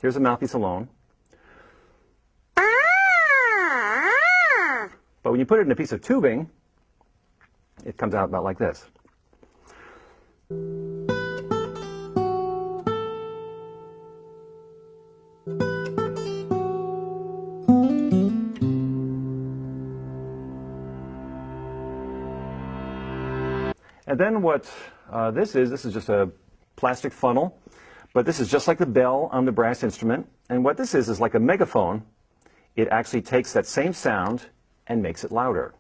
Here's a mouthpiece alone. But when you put it in a piece of tubing, it comes out about like this. And then what this is just a plastic funnel, but this is just like the bell on the brass instrument. And what this is like a megaphone. It actually takes that same sound and makes it louder.